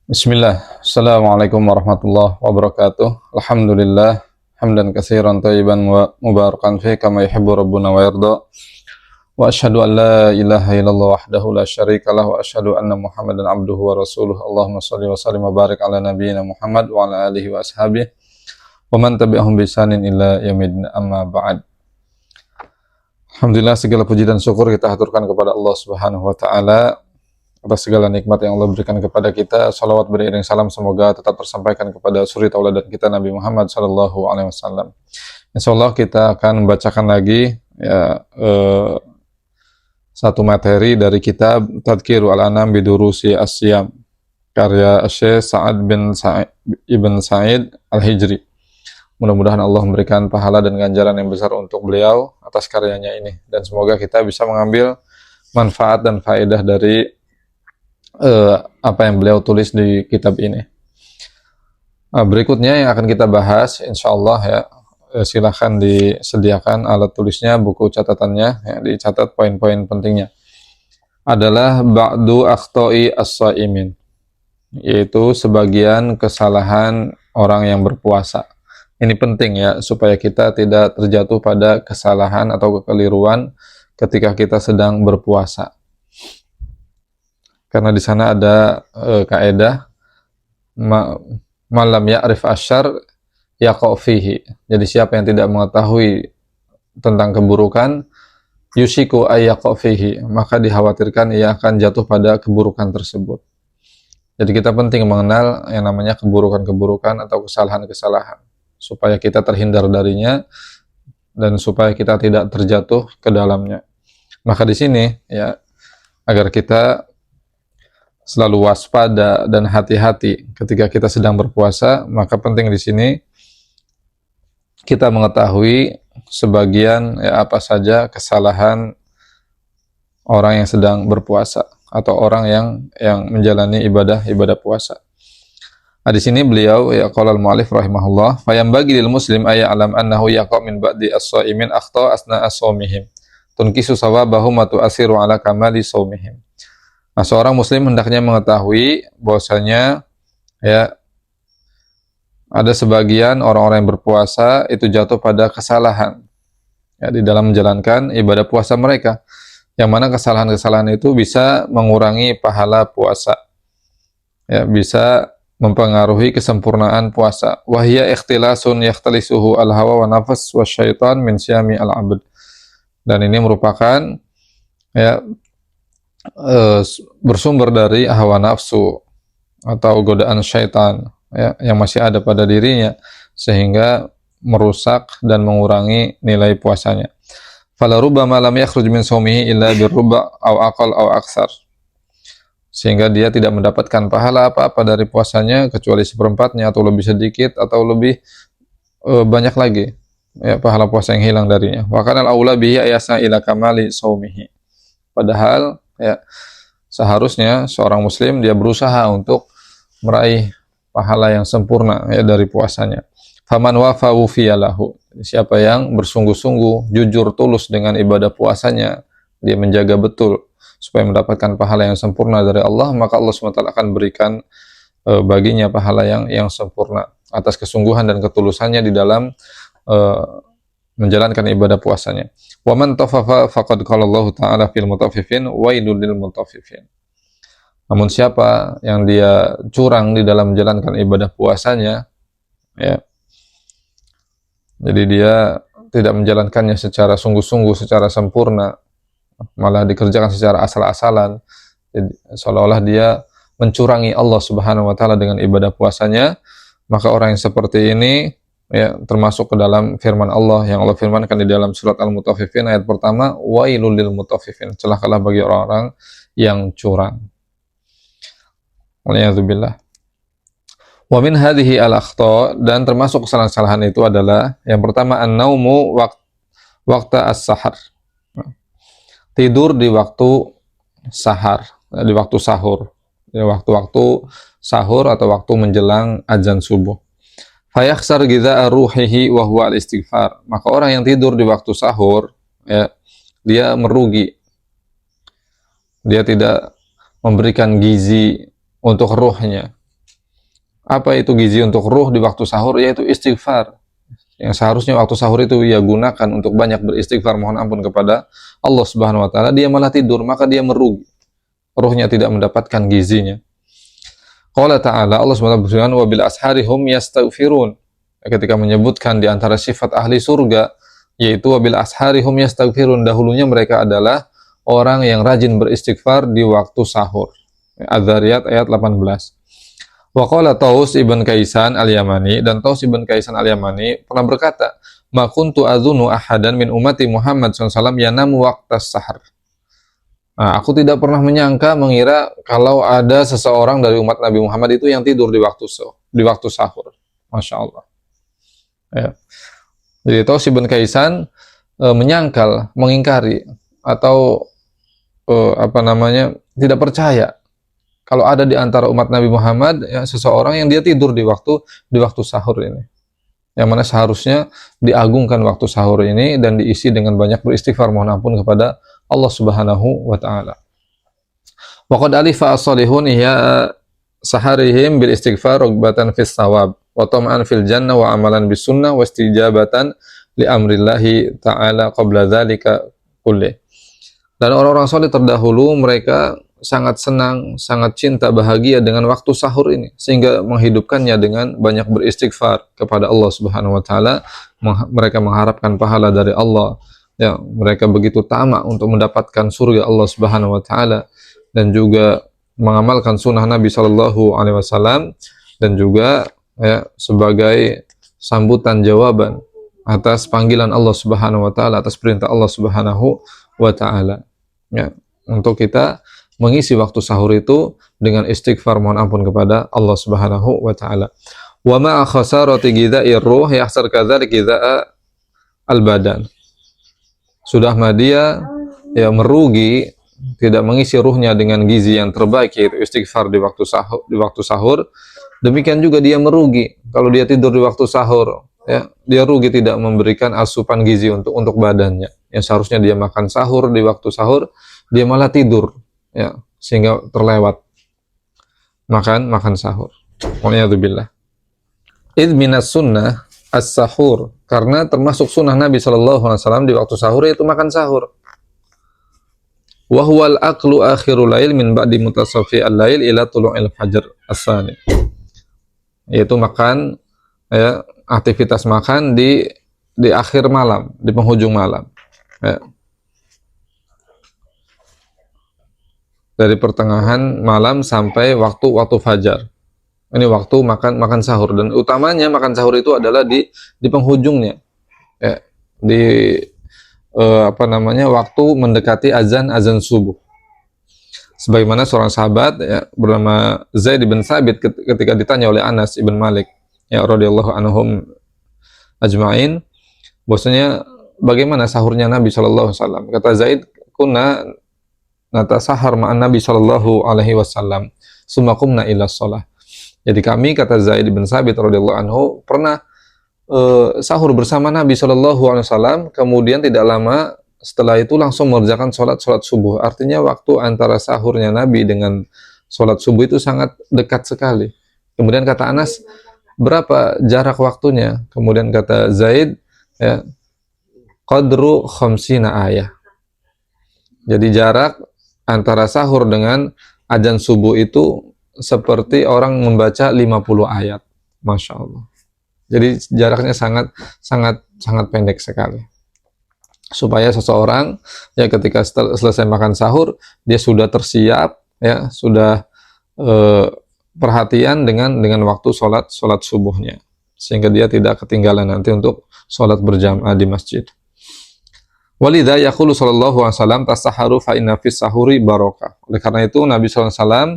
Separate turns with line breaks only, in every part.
Bismillah. Assalamualaikum warahmatullahi wabarakatuh. Alhamdulillah. Hamdan katsiran thayyiban wa mubarakan fi kama yuhibbu rabbuna wa yarda. Wa asyhadu an la ilaha illallah wahdahu la syarika lah wa asyhadu anna Muhammadan abduhu wa rasuluh. Allahumma shalli wa sallim wa barik ala nabiyyina Muhammad wa ala alihi wa ashabihi wa man tabi'ahum bi ihsanin ila yaumil amma ba'd. Alhamdulillah, segala puji dan syukur kita haturkan kepada Allah Subhanahu wa taala atas segala nikmat yang Allah berikan kepada kita. Salawat beriring salam semoga tetap tersampaikan kepada suri tauladan kita Nabi Muhammad sallallahu alaihi wasallam. Insyaallah kita akan membacakan lagi satu materi dari kitab Tadhkirul Anam Bidurusi As-Siyam karya Syekh Sa'ad bin Ibn Sa'id Al-Hijri. Mudah-mudahan Allah memberikan pahala dan ganjaran yang besar untuk beliau atas karyanya ini, dan semoga kita bisa mengambil manfaat dan faedah dari apa yang beliau tulis di kitab ini. Berikutnya yang akan kita bahas, insyaallah ya, silahkan disediakan alat tulisnya, buku catatannya, ya, dicatat poin-poin pentingnya. Adalah ba'du akhta'i as-shaimin, yaitu sebagian kesalahan orang yang berpuasa. Ini penting ya, supaya kita tidak terjatuh pada kesalahan atau kekeliruan ketika kita sedang berpuasa. Karena di sana ada kaidah malam ya'rif asyar yaqa' fihi. Jadi siapa yang tidak mengetahui tentang keburukan, yushiku ay yaqa' fihi, maka dikhawatirkan ia akan jatuh pada keburukan tersebut. Jadi kita penting mengenal yang namanya keburukan-keburukan atau kesalahan-kesalahan supaya kita terhindar darinya dan supaya kita tidak terjatuh ke dalamnya. Maka di sini ya, agar kita selalu waspada dan hati-hati ketika kita sedang berpuasa, maka penting di sini kita mengetahui sebagian ya, apa saja kesalahan orang yang sedang berpuasa atau orang yang menjalani ibadah puasa. Nah, di sini beliau ya qala al-mu'allif rahimahullah, fayambagi lil muslim ay ya'lam annahu yaqa' min ba'di as-shaimin akhta asna'a shaumihim tunkisu sawabahu ma tu'asiru ala kamali shaumihim. Nah, seorang muslim hendaknya mengetahui bahwasanya ya ada sebagian orang-orang yang berpuasa itu jatuh pada kesalahan ya di dalam menjalankan ibadah puasa mereka, yang mana kesalahan-kesalahan itu bisa mengurangi pahala puasa, ya bisa mempengaruhi kesempurnaan puasa. Wahya ikhtilasun yakhtalisuhu al-hawa wa nafas wa syaitan min syami al-abd. Dan ini merupakan ya bersumber dari hawa nafsu atau godaan syaitan ya, yang masih ada pada dirinya sehingga merusak dan mengurangi nilai puasanya. Fala rubbama lam yakhruj min shaumihi illa birruba' aw aqal aw aksar. Sehingga dia tidak mendapatkan pahala apa-apa dari puasanya kecuali seperempatnya atau lebih sedikit atau lebih banyak lagi ya pahala puasa yang hilang darinya. Wa kana al-aula bihi ayasa ila kamali shaumihi. Padahal ya seharusnya seorang muslim dia berusaha untuk meraih pahala yang sempurna ya dari puasanya. Faman wafa wufiyalahu. Siapa yang bersungguh-sungguh, jujur, tulus dengan ibadah puasanya, dia menjaga betul supaya mendapatkan pahala yang sempurna dari Allah, maka Allah SWT akan berikan baginya pahala yang sempurna atas kesungguhan dan ketulusannya di dalam menjalankan ibadah puasanya. Wa man tafaffa faqad qala Allah Ta'ala fil mutaffifin wailul lil mutaffifin. Namun siapa yang dia curang di dalam menjalankan ibadah puasanya ya, jadi dia tidak menjalankannya secara sungguh-sungguh, secara sempurna, malah dikerjakan secara asal-asalan, jadi seolah-olah dia mencurangi Allah Subhanahu wa taala dengan ibadah puasanya, maka orang yang seperti ini ya termasuk ke dalam firman Allah yang Allah firmankan di dalam surat Al-Mutaffifin ayat pertama, wailul lil mutaffifin, celakalah bagi orang-orang yang curang. Waliyadzubillah. Wa min hadhihi al-akhta, dan termasuk kesalahan-kesalahan itu adalah yang pertama an-naumu waqta as-sahar. Tidur di waktu sahar, di waktu sahur, di waktu-waktu sahur atau waktu menjelang azan subuh. Fayakhsar gidha'a ruhihi wa huwa al-istighfar. Maka orang yang tidur di waktu sahur ya, dia merugi. Dia tidak memberikan gizi untuk ruhnya. Apa itu gizi untuk ruh di waktu sahur? Yaitu istighfar. Yang seharusnya waktu sahur itu ia gunakan untuk banyak beristighfar, mohon ampun kepada Allah Subhanahu wa taala, dia malah tidur, maka dia merugi. Ruhnya tidak mendapatkan gizinya. Qala ta'ala, Allah SWT berfirman, wa bil ashari hum yastaghfirun. Ketika menyebutkan di antara sifat ahli surga, yaitu wa bil ashari hum yastaghfirun, dahulunya mereka adalah orang yang rajin beristighfar di waktu sahur. Az-Zariyat ayat 18. Wa qala Taus ibn Kaisan al-Yamani, dan Taus ibn Kaisan al-Yamani pernah berkata, ma kuntu adhunu ahadan min ummati Muhammad SAW yanamu waqtas sahar. Nah, aku tidak pernah menyangka, mengira kalau ada seseorang dari umat Nabi Muhammad itu yang tidur di waktu sahur. Masya Allah. Ya. Jadi Taus ibn Kaisan menyangkal, mengingkari, atau tidak percaya kalau ada di antara umat Nabi Muhammad ya, seseorang yang dia tidur di waktu sahur ini. Yang mana seharusnya diagungkan waktu sahur ini dan diisi dengan banyak beristighfar, mohon ampun kepada Allah Subhanahu wa taala. Wa qad alifa as-salihun ya saharihim bil istighfar rugbatan fis thawab wa tam'an fil jannah wa amalan bis sunnah wa istijabatan li amrillahi ta'ala qabla dzalika kulli. Dan orang-orang saleh terdahulu mereka sangat senang, sangat cinta, bahagia dengan waktu sahur ini, sehingga menghidupkannya dengan banyak beristighfar kepada Allah Subhanahu wa taala. Mereka mengharapkan pahala dari Allah. Ya, mereka begitu tamak untuk mendapatkan surga Allah Subhanahu wa taala, dan juga mengamalkan sunnah Nabi Shallallahu alaihi wasallam, dan juga ya, sebagai sambutan jawaban atas panggilan Allah Subhanahu wa taala, atas perintah Allah Subhanahu wa taala. Ya, untuk kita mengisi waktu sahur itu dengan istighfar, mohon ampun kepada Allah Subhanahu wa taala. Wa ma khasarati ghidha'ir ruh yahsar kadzalik ghidha'a al-badan. Sudah dia ya merugi, tidak mengisi ruhnya dengan gizi yang terbaik, yaitu istighfar di waktu sahur. Demikian juga dia merugi kalau dia tidur di waktu sahur, ya, dia rugi tidak memberikan asupan gizi untuk badannya. Yang seharusnya dia makan sahur di waktu sahur, dia malah tidur. Ya, sehingga terlewat makan sahur. Waliyadzubillah. Id minas sunnah as-sahur, karena termasuk sunnah Nabi SAW di waktu sahur yaitu makan sahur. Wa huwal aqlu akhirul lail min ba'di mutasaffi al-lail ila tulu'il fajr as-sani. Yaitu makan, ya, aktivitas makan di akhir malam, di penghujung malam. Ya. Dari pertengahan malam sampai waktu fajar. Ini waktu makan sahur, dan utamanya makan sahur itu adalah di penghujungnya. Ya, waktu mendekati azan subuh. Sebagaimana seorang sahabat ya, bernama Zaid bin Thabit ketika ditanya oleh Anas ibn Malik ya radhiyallahu anhum ajma'in, bahwasanya bagaimana sahurnya Nabi sallallahu alaihi wasallam. Kata Zaid, kunna natasahar ma'an Nabi sallallahu alaihi wasallam summa qumna ila shalah. Jadi kami, kata Zaid bin Thabit radhiyallahu anhu, pernah sahur bersama Nabi sallallahu alaihi wasallam, kemudian tidak lama setelah itu langsung mengerjakan salat subuh. Artinya waktu antara sahurnya Nabi dengan salat subuh itu sangat dekat sekali. Kemudian kata Anas, berapa jarak waktunya? Kemudian kata Zaid, ya, qadru khamsina ayah. Jadi jarak antara sahur dengan azan subuh itu seperti orang membaca 50 ayat. Masya Allah. Jadi jaraknya sangat pendek sekali. Supaya seseorang ya ketika selesai makan sahur, dia sudah tersiap, ya, sudah perhatian dengan waktu sholat subuhnya, sehingga dia tidak ketinggalan nanti untuk sholat berjamaah di masjid. Walidha yaqulu sallallahu alaihi wasallam tasaharu fa inna fis sahuri barokah. Oleh karena itu Nabi sallallahu alaihi wasallam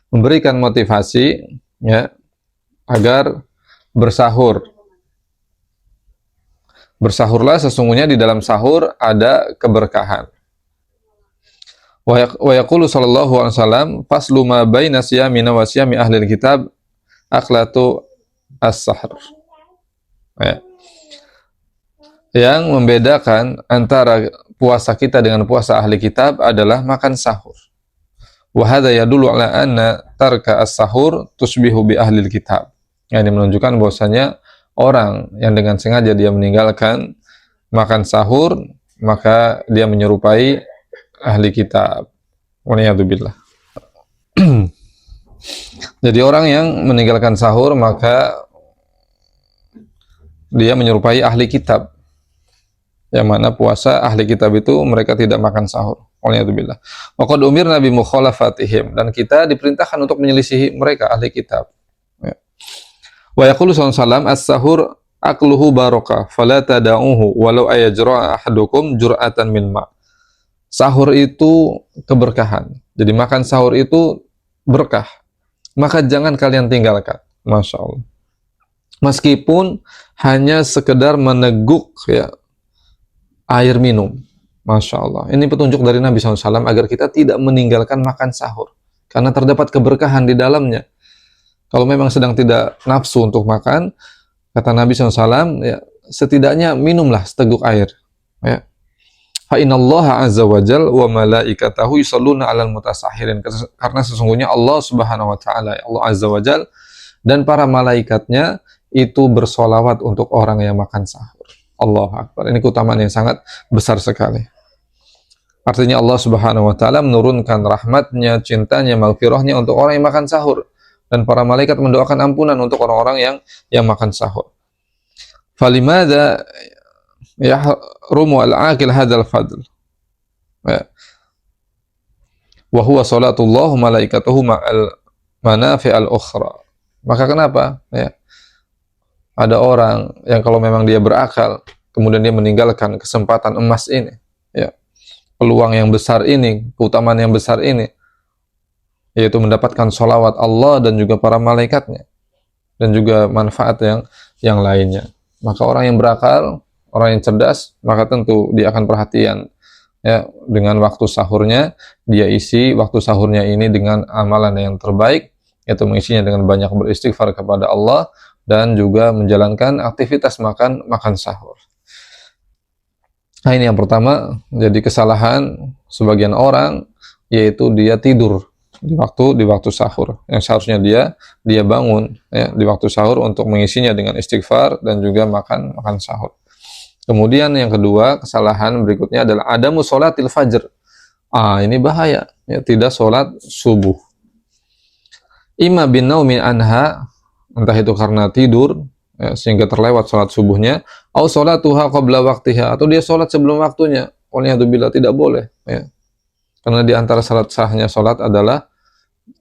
memberikan motivasi, ya, agar bersahur. Bersahurlah, sesungguhnya di dalam sahur ada keberkahan. Wa yaqulu sallallahu alaihi wasallam faslu ma baina siyamina wa siyami ahli kitab akhlatu as-sahr. Ya. Yang membedakan antara puasa kita dengan puasa ahli kitab adalah makan sahur. Wa hadza yadullu ala anna tarka as-sahur tusbihu bi ahlil kitab. Ini menunjukkan bahwasanya orang yang dengan sengaja dia meninggalkan makan sahur, maka dia menyerupai ahli kitab. Waliyadzubillah. Jadi orang yang meninggalkan sahur maka dia menyerupai ahli kitab. Yang mana puasa ahli kitab itu mereka tidak makan sahur. Waliyadzubillah. Wa qad umirna bi mukhalafatihim, dan kita diperintahkan untuk menyelisihi mereka ahli kitab. Ya. Wa yaqulu sallallahu as-sahur akluhu barakah fala tada'uhu walau ayajra ahadukum jur'atan min ma. Sahur itu keberkahan. Jadi makan sahur itu berkah. Maka jangan kalian tinggalkan. Masya Allah. Meskipun hanya sekedar meneguk ya air minum. Masya Allah. Ini petunjuk dari Nabi SAW agar kita tidak meninggalkan makan sahur. Karena terdapat keberkahan di dalamnya. Kalau memang sedang tidak nafsu untuk makan, kata Nabi SAW, ya, setidaknya minumlah seteguk air. Ya. Fa innallaha azza wa jal wa malaikatahu yusalluna 'alal mutasahirin. Karena sesungguhnya Allah Subhanahu wa taala, Allah azza wa jal, dan para malaikatnya itu bersolawat untuk orang yang makan sahur. Allahu akbar. Ini keutamaan yang sangat besar sekali. Artinya Allah Subhanahu wa taala menurunkan rahmatnya, cintanya, maghfirahnya untuk orang yang makan sahur. Dan para malaikat mendoakan ampunan untuk orang-orang yang makan sahur. Falimada yahrumu al-aqil hadzal fadl. Wa huwa salatullah malaikatuhu ma'al manafi'al ukhra. Maka kenapa? Ya. Ada orang yang kalau memang dia berakal, kemudian dia meninggalkan kesempatan emas ini, ya, peluang yang besar ini, keutamaan yang besar ini, yaitu mendapatkan sholawat Allah dan juga para malaikatnya, dan juga manfaat yang lainnya. Maka orang yang berakal, orang yang cerdas, maka tentu dia akan perhatian ya dengan waktu sahurnya. Dia isi waktu sahurnya ini dengan amalan yang terbaik, yaitu mengisinya dengan banyak beristighfar kepada Allah dan juga menjalankan aktivitas makan sahur. Nah, ini yang pertama, jadi kesalahan sebagian orang, yaitu dia tidur di waktu sahur. Yang seharusnya dia bangun ya di waktu sahur untuk mengisinya dengan istighfar dan juga makan sahur. Kemudian yang kedua, kesalahan berikutnya adalah adamu sholatil fajr. Ini bahaya, ya, tidak sholat subuh. Ima bin naumin anha, entah itu karena tidur ya, sehingga terlewat sholat subuhnya, au sholatuha qabla waktiha, atau dia sholat sebelum waktunya. Waliyadzubillah, tidak boleh ya. Karena di antara syarat sahnya sholat adalah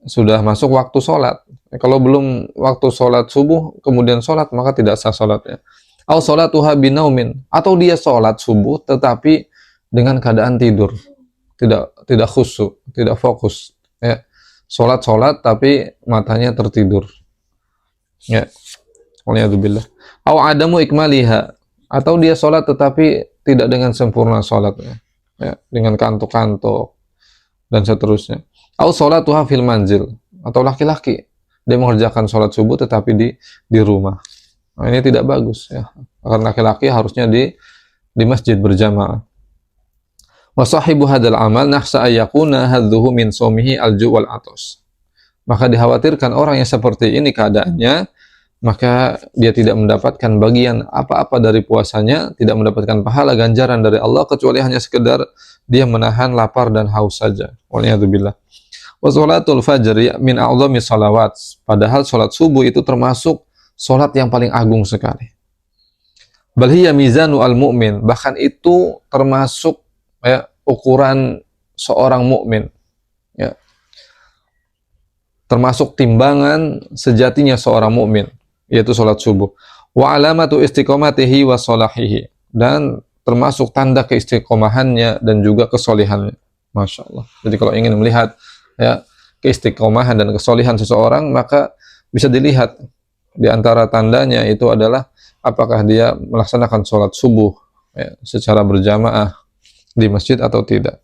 sudah masuk waktu sholat. Kalau belum waktu sholat subuh kemudian sholat, maka tidak sah sholatnya. Au sholatuha binaumin, atau dia sholat subuh tetapi dengan keadaan tidur, tidak khusyuk, tidak fokus ya. Sholat tapi matanya tertidur ya. Waliyadzubillah. Au adamu ikmaliha, atau dia sholat tetapi tidak dengan sempurna sholatnya ya, dengan kantuk-kantuk dan seterusnya. Au sholatuha fil manzil, atau laki-laki dia mengerjakan sholat subuh tetapi di rumah. Nah, ini tidak bagus ya. Karena laki-laki harusnya di masjid berjamaah. Wa sahibu hadzal amal nahsa ayyakuna hadzuhu min shaumihi al-ju' wal atas. Maka dikhawatirkan orang yang seperti ini keadaannya, maka dia tidak mendapatkan bagian apa-apa dari puasanya, tidak mendapatkan pahala ganjaran dari Allah kecuali hanya sekedar dia menahan lapar dan haus saja. Waliyadzubillah. Wa sholatul fajri min a'zami sholawat. Padahal sholat subuh itu termasuk sholat yang paling agung sekali. Bal hiya mizanu al-mu'min, bahkan itu termasuk ya, ukuran seorang mukmin. Ya. Termasuk timbangan sejatinya seorang mukmin, yaitu sholat subuh. Wa alamatu istiqomatihi wa sholahihi, dan termasuk tanda keistiqomahannya dan juga kesolihannya. Masya Allah. Jadi kalau ingin melihat ya keistiqomahan dan kesolihan seseorang, maka bisa dilihat di antara tandanya itu adalah apakah dia melaksanakan sholat subuh ya, secara berjamaah di masjid atau tidak.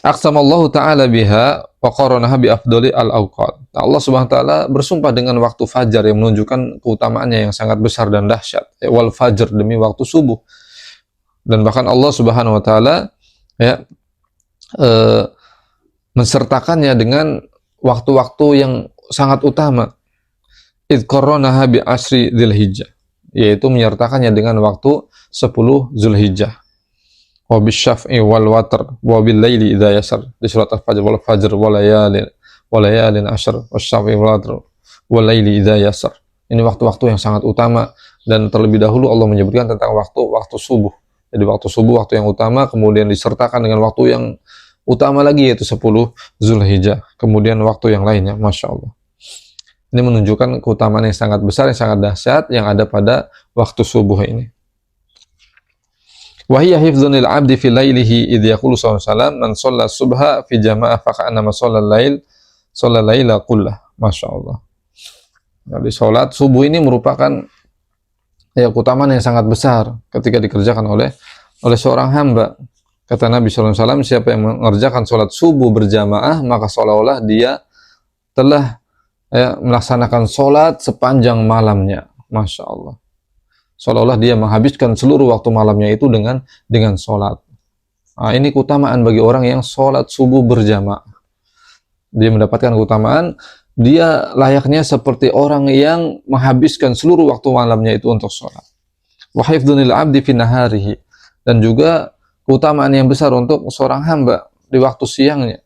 Aqsamallahu ta'ala biha wa qaranaha bi afdali al-awqat. Allah Subhanahu wa taala bersumpah dengan waktu fajar yang menunjukkan keutamaannya yang sangat besar dan dahsyat. Ya, wal fajr, demi waktu subuh. Dan bahkan Allah Subhanahu wa taala ya mensertakannya dengan waktu-waktu yang sangat utama. Id qarranaha bi asri Dzulhijjah, yaitu menyertakannya dengan waktu 10 Zulhijjah. Wa bisyaf'i wal watr wa bil laili idza yasar, di surat Al-Fajr, wal fajr wa layalin ashr wasyaf'i wal watr wal laili idza yasar. Ini waktu-waktu yang sangat utama, dan terlebih dahulu Allah menyebutkan tentang waktu subuh. Jadi waktu subuh waktu yang utama, kemudian disertakan dengan waktu yang utama lagi yaitu 10 Zulhijjah. Kemudian waktu yang lainnya, Masya Allah. Ini menunjukkan keutamaan yang sangat besar, yang sangat dahsyat yang ada pada waktu subuh ini. Wa hiya hifdzun lil 'abdi fi lailihi idh yaqulu sallallahu alaihi wasallam man shalla subha fi jama'ah fa ka'annama shalla laila kullah. Masya Allah. Jadi sholat subuh ini merupakan keutamaan yang sangat besar ketika dikerjakan oleh seorang hamba. Kata Nabi SAW, siapa yang mengerjakan sholat subuh berjamaah, maka seolah-olah dia telah melaksanakan sholat sepanjang malamnya. Masya Allah. Seolah-olah dia menghabiskan seluruh waktu malamnya itu dengan sholat. Nah, ini keutamaan bagi orang yang sholat subuh berjamaah. Dia mendapatkan keutamaan, dia layaknya seperti orang yang menghabiskan seluruh waktu malamnya itu untuk sholat. Wa hifdzunil 'abdi fi naharihi, dan juga keutamaan yang besar untuk seorang hamba di waktu siangnya,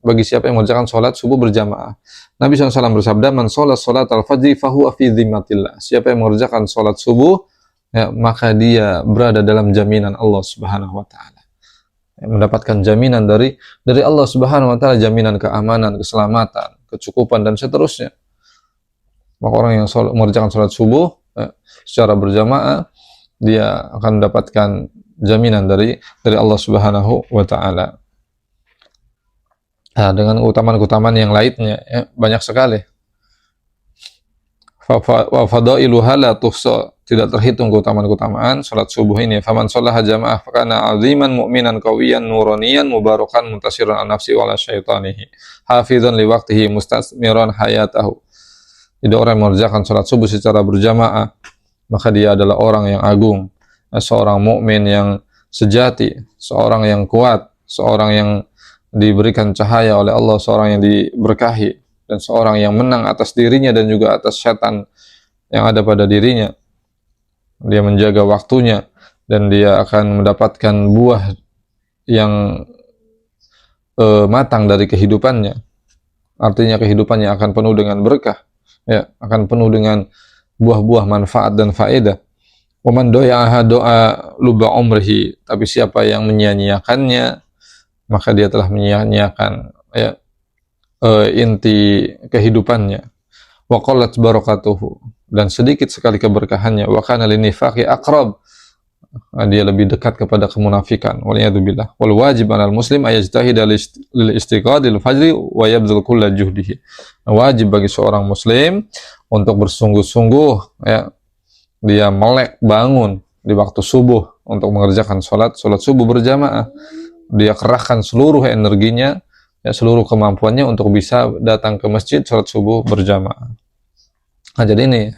bagi siapa yang mengerjakan sholat subuh berjamaah. Nabi SAW bersabda, man sholat sholat al-fajri fahuwa fi dhimmatillah. Siapa yang mengerjakan sholat subuh, maka dia berada dalam jaminan Allah Subhanahu wa Ta'ala. Mendapatkan jaminan dari Allah Subhanahu wa Ta'ala, jaminan keamanan, keselamatan, kecukupan, dan seterusnya. Maka orang yang mengerjakan sholat subuh secara berjamaah, dia akan mendapatkan jaminan dari Allah Subhanahu wa Ta'ala. Nah, dengan keutamaan-keutamaan yang lainnya banyak sekali. Wa fadailuha la tuhsa, tidak terhitung keutamaan-keutamaan salat subuh ini. Faman shallaha jamaah fakana 'aziman mu'minan qawiyan nuraniyan mubarakan muntasiran an nafsi wala syaitanihi hafizan li waqtihi mustasmiran hayatahu. Jadi orang yang mengerjakan salat subuh secara berjamaah, maka dia adalah orang yang agung, seorang mukmin yang sejati, seorang yang kuat, seorang yang diberikan cahaya oleh Allah, seorang yang diberkahi, dan seorang yang menang atas dirinya dan juga atas syaitan yang ada pada dirinya. Dia menjaga waktunya, dan dia akan mendapatkan buah yang matang dari kehidupannya. Artinya kehidupannya akan penuh dengan berkah, akan penuh dengan buah-buah manfaat dan faedah. Wa man doya'aha doa luba umrihi, tapi siapa yang menyia-nyiakannya, maka dia telah menyia-nyiakan inti kehidupannya. Wa qallat barakatuhu, dan sedikit sekali keberkahannya. Wa kana linifaqi aqrab, dia lebih dekat kepada kemunafikan. Waliyadzubillah. Wal wajib 'alal muslim ayajtahida lil istiqadil fajri wa yabdzul kulla juhdihi. Wajib bagi seorang muslim untuk bersungguh-sungguh, dia melek bangun di waktu subuh untuk mengerjakan sholat subuh berjamaah. Dia kerahkan seluruh energinya, seluruh kemampuannya untuk bisa datang ke masjid sholat subuh berjamaah. Nah, jadi ini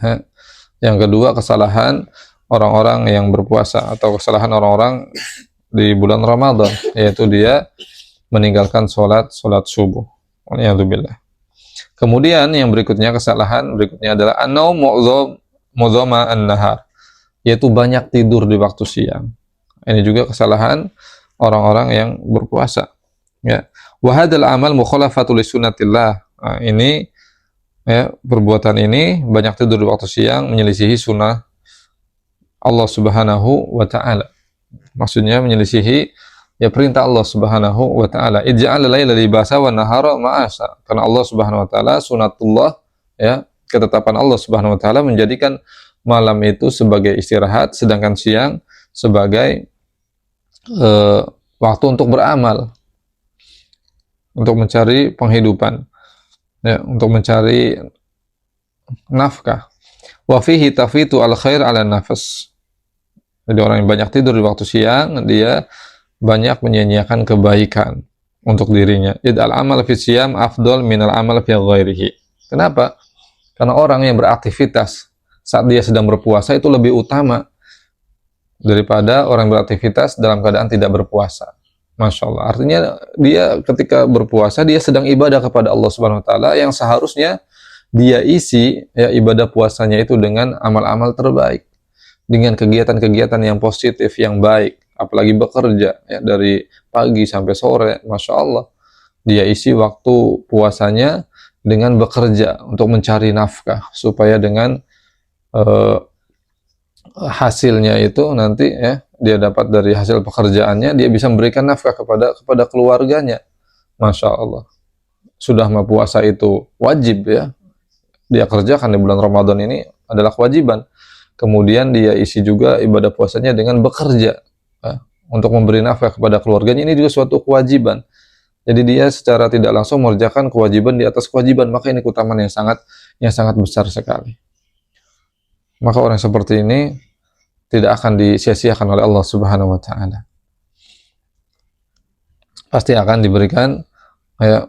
yang kedua, kesalahan orang-orang yang berpuasa, atau kesalahan orang-orang di bulan Ramadan, yaitu dia meninggalkan sholat subuh. Waliyadzubillah. Kemudian yang berikutnya, kesalahan berikutnya adalah an-naum mu'dhama an-nahar, yaitu banyak tidur di waktu siang. Ini juga kesalahan orang-orang yang berpuasa. Wa hadzal amal mukhalafatul sunnatillah. Nah, ini perbuatan ini, banyak tidur di waktu siang, menyelisihi sunnah Allah Subhanahu wa Ta'ala. Maksudnya menyelisihi perintah Allah Subhanahu wa Ta'ala. Ij'al laila libasa wa nahara ma'asa. Karena Allah Subhanahu wa Ta'ala, sunatullah, ketetapan Allah Subhanahu wa Ta'ala menjadikan malam itu sebagai istirahat, sedangkan siang sebagai waktu untuk beramal, untuk mencari penghidupan, untuk mencari nafkah. Wa fihi tafitu al khair ala nafas. Jadi orang yang banyak tidur di waktu siang, dia banyak menyia-nyiakan kebaikan untuk dirinya. Id'al amal fi siyam afdal minal amal fi ghairihi. Kenapa? Karena orang yang beraktivitas saat dia sedang berpuasa itu lebih utama daripada orang yang beraktivitas dalam keadaan tidak berpuasa. Masya Allah. Artinya dia ketika berpuasa dia sedang ibadah kepada Allah Subhanahu Wa Taala yang seharusnya dia isi ya ibadah puasanya itu dengan amal-amal terbaik, dengan kegiatan-kegiatan yang positif, yang baik, apalagi bekerja ya, dari pagi sampai sore, Masya Allah. Dia isi waktu puasanya dengan bekerja untuk mencari nafkah, supaya dengan eh, hasilnya itu nanti ya dia dapat dari hasil pekerjaannya, dia bisa memberikan nafkah kepada keluarganya. Masya Allah. Sudah mau puasa itu wajib ya, dia kerjakan di bulan Ramadan ini adalah kewajiban. Kemudian dia isi juga ibadah puasanya dengan bekerja ya, untuk memberi nafkah kepada keluarganya, ini juga suatu kewajiban. Jadi dia secara tidak langsung mengerjakan kewajiban di atas kewajiban, maka ini keutamaan yang sangat besar sekali. Maka orang seperti ini tidak akan disia-siakan oleh Allah Subhanahu wa taala. Pasti akan diberikan ya,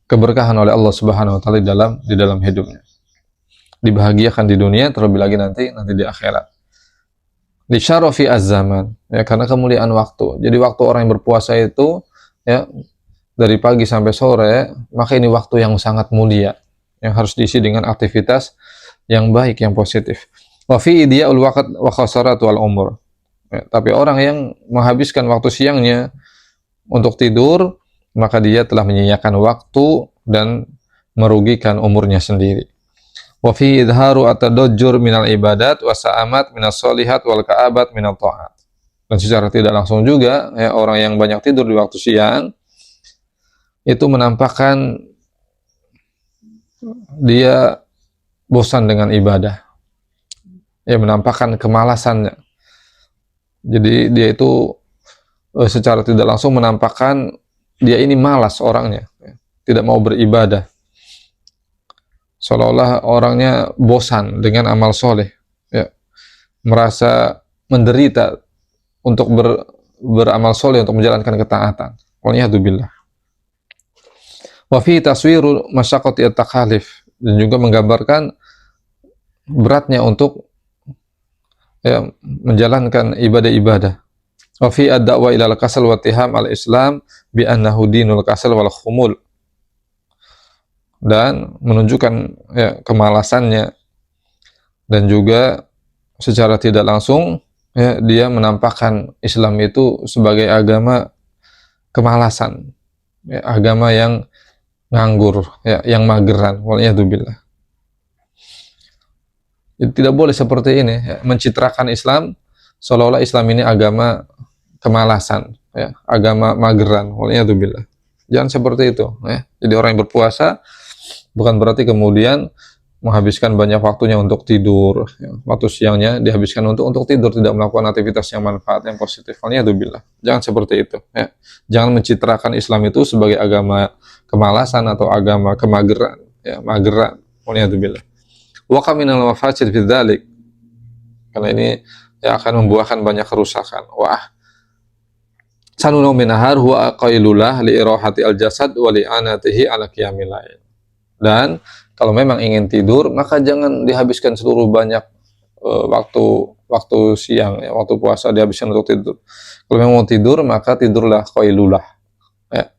keberkahan oleh Allah Subhanahu wa taala di dalam hidupnya. Dibahagiakan di dunia, terlebih lagi nanti di akhirat. Li syarafi az-zaman, ya, karena kemuliaan waktu. Jadi waktu orang yang berpuasa itu ya dari pagi sampai sore, maka ini waktu yang sangat mulia yang harus diisi dengan aktivitas yang baik, yang positif. Wa fi idiya'ul waqt wa khasaratu al umur. Ya, tapi orang yang menghabiskan waktu siangnya untuk tidur, maka dia telah menyia-nyiakan waktu dan merugikan umurnya sendiri. Wa fi idharu atadajjur minal ibadat wa sa'amat minas solihat wal ka'abat minal ta'at. Dan secara tidak langsung juga ya, orang yang banyak tidur di waktu siang itu menampakkan dia bosan dengan ibadah, ya, menampakkan kemalasannya. Jadi dia itu secara tidak langsung menampakkan dia ini malas orangnya, ya, tidak mau beribadah, seolah-olah orangnya bosan dengan amal soleh, ya, merasa menderita untuk beramal soleh, untuk menjalankan ketaatan. Waliyahzubillah. Wa fi taswiru masyaqqati at-takalif, dan juga menggambarkan beratnya untuk ya, menjalankan ibadah-ibadah. Wa fi ad-da'wa ila al-kasal wa tiham al-islam bi annahu dinul kasal wal khumul, dan menunjukkan ya, kemalasannya, dan juga secara tidak langsung ya, dia menampakkan Islam itu sebagai agama kemalasan, ya, agama yang nganggur, ya, yang mageran. Waliyahzubillah. Tidak boleh seperti ini, ya, mencitrakan Islam seolah-olah Islam ini agama kemalasan, ya, agama mageran. Waliyahzubillah. Jangan seperti itu, ya. Jadi orang yang berpuasa bukan berarti kemudian menghabiskan banyak waktunya untuk tidur, ya. Waktu siangnya dihabiskan untuk tidur, tidak melakukan aktivitas yang manfaat, yang positif. Waliyahzubillah. Jangan seperti itu, ya. Jangan mencitrakan Islam itu sebagai agama kemalasan atau agama kemageran, ya, mageran. Waliyahzubillah. Wa kaminal mafasid fi dzalik, karena ini ya, akan membuahkan banyak kerusakan. Wah, sanunu min nahar huwa qailulah li irahati al jasad wa li anatihi ala qiyamil lail. Dan kalau memang ingin tidur, maka jangan dihabiskan seluruh banyak waktu siang, ya, waktu puasa dihabiskan untuk tidur. Kalau memang mau tidur, maka tidurlah qailulah, ya,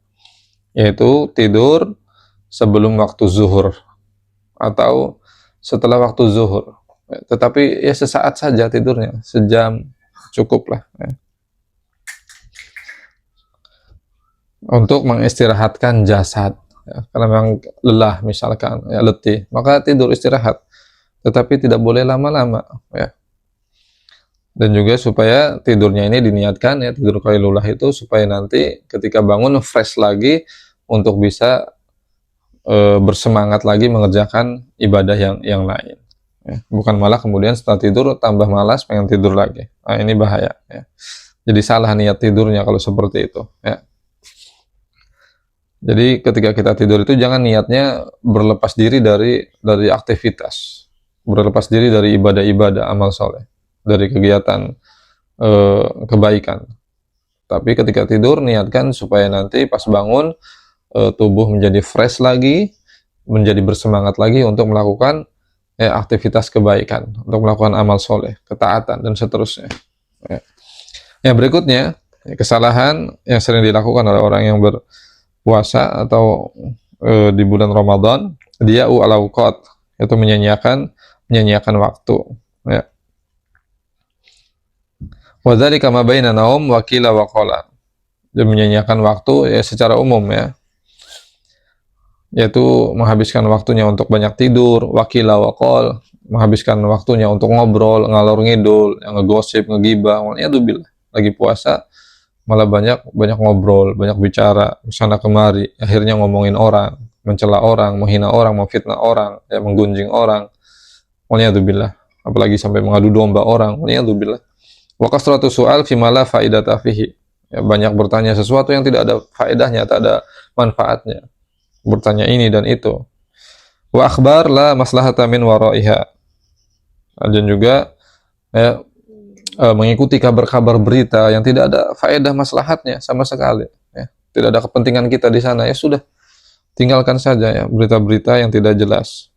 yaitu tidur sebelum waktu zuhur atau setelah waktu zuhur, ya, tetapi ya sesaat saja tidurnya, sejam cukuplah, ya, untuk mengistirahatkan jasad, ya, karena memang lelah misalkan, ya, letih, maka tidur istirahat, tetapi tidak boleh lama-lama, ya. Dan juga supaya tidurnya ini diniatkan, ya, tidur qailulah itu supaya nanti ketika bangun fresh lagi untuk bisa bersemangat lagi mengerjakan ibadah yang lain, ya. Bukan malah kemudian setelah tidur tambah malas pengen tidur lagi. Nah, ini bahaya, ya. Jadi salah niat tidurnya kalau seperti itu, ya. Jadi ketika kita tidur itu jangan niatnya berlepas diri dari aktivitas, berlepas diri dari ibadah-ibadah, amal soleh, dari kegiatan kebaikan. Tapi ketika tidur niatkan supaya nanti pas bangun tubuh menjadi fresh lagi, menjadi bersemangat lagi untuk melakukan aktivitas kebaikan, untuk melakukan amal soleh, ketaatan, dan seterusnya. Ya. Yang berikutnya, Kesalahan yang sering dilakukan oleh orang yang berpuasa atau di bulan Ramadan, dia al-awqat, yaitu menyanyiakan waktu, ya. Wa dzalika ma baina naum wa qila wa qala. Dia menyanyiakan waktu ya secara umum, ya, yaitu menghabiskan waktunya untuk banyak tidur, wakila wakol, menghabiskan waktunya untuk ngobrol, ngalor ngidul, yang ngegosip, ngegibah. Makanya tuh bilang lagi puasa malah banyak ngobrol, banyak bicara sana kemari, akhirnya ngomongin orang, mencela orang, menghina orang, memfitnah orang, ya, menggunjing orang. Makanya tuh bilang, apalagi sampai mengadu domba orang. Makanya tuh bilang, wa kasratu su'al fi ma la faidata fihi. Ya, banyak bertanya sesuatu yang tidak ada faedahnya, tak ada manfaatnya. Bertanya ini dan itu. Wa akhbar la maslahata min waraiha. Dan juga, ya, mengikuti kabar-kabar berita yang tidak ada faedah maslahatnya sama sekali, ya. Tidak ada kepentingan kita di sana, ya sudah, tinggalkan saja, ya, berita-berita yang tidak jelas.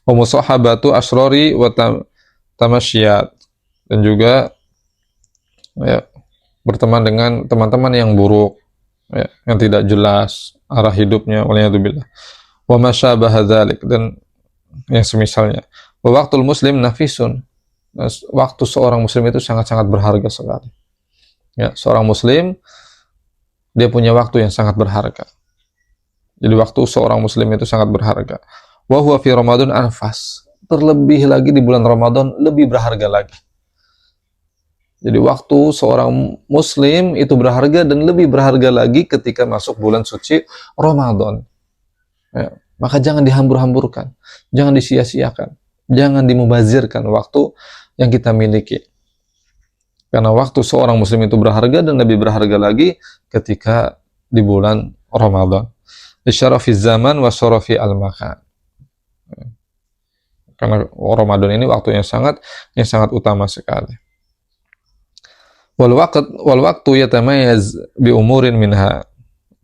Wa musahabatu asrori wa tamasyiat. Dan juga, ya, berteman dengan teman-teman yang buruk, ya, yang tidak jelas arah hidupnya, waliyadzubillah. Wa masyabaha dzalik, dan yang semisalnya. Wa waqtul muslim nafisun. Waktu seorang muslim itu sangat-sangat berharga sekali. Ya, seorang muslim dia punya waktu yang sangat berharga. Jadi waktu seorang muslim itu sangat berharga. Wa huwa fi Ramadan anfas. Terlebih lagi di bulan Ramadan lebih berharga lagi. Jadi waktu seorang muslim itu berharga dan lebih berharga lagi ketika masuk bulan suci Ramadan. Ya, maka jangan dihambur-hamburkan, jangan disia-siakan, jangan dimubazirkan waktu yang kita miliki. Karena waktu seorang muslim itu berharga dan lebih berharga lagi ketika di bulan Ramadan. Isyarafiz zaman wa syarafi al-makan. Karena Ramadan ini waktu yang sangat utama sekali. Wal waqtu yatamayaz bi umurin minha.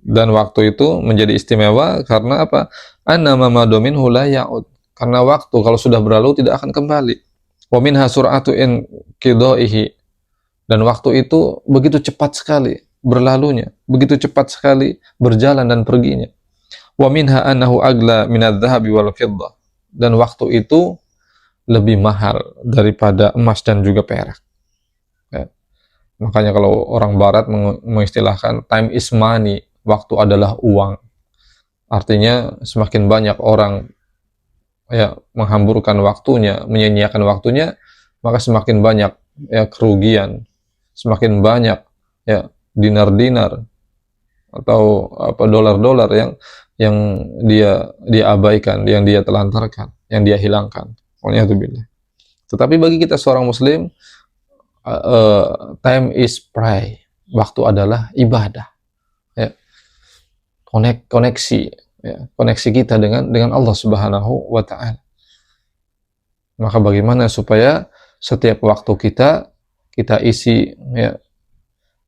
Dan waktu itu menjadi istimewa karena apa? Anna ma minhu la ya'ud. Karena waktu kalau sudah berlalu tidak akan kembali. Wa minha sur'atu inqidaihi. Dan waktu itu begitu cepat sekali berlalunya, begitu cepat sekali berjalan dan perginya. Wa minha annahu agla minadz-dzahabi wal fiddah. Dan waktu itu lebih mahal daripada emas dan juga perak. Ya. Makanya kalau orang barat mengistilahkan time is money, waktu adalah uang. Artinya semakin banyak orang, ya, menghamburkan waktunya, menyia-nyiakan waktunya, maka semakin banyak, ya, kerugian, semakin banyak, ya, dinar-dinar atau apa dolar-dolar yang dia abaikan, yang dia telantarkan, yang dia hilangkan. Waliyadzubillah. Tetapi bagi kita seorang muslim, time is pray, waktu adalah ibadah, ya. Koneksi, ya, koneksi kita dengan Allah Subhanahu wa taala. Maka bagaimana supaya setiap waktu kita isi, ya,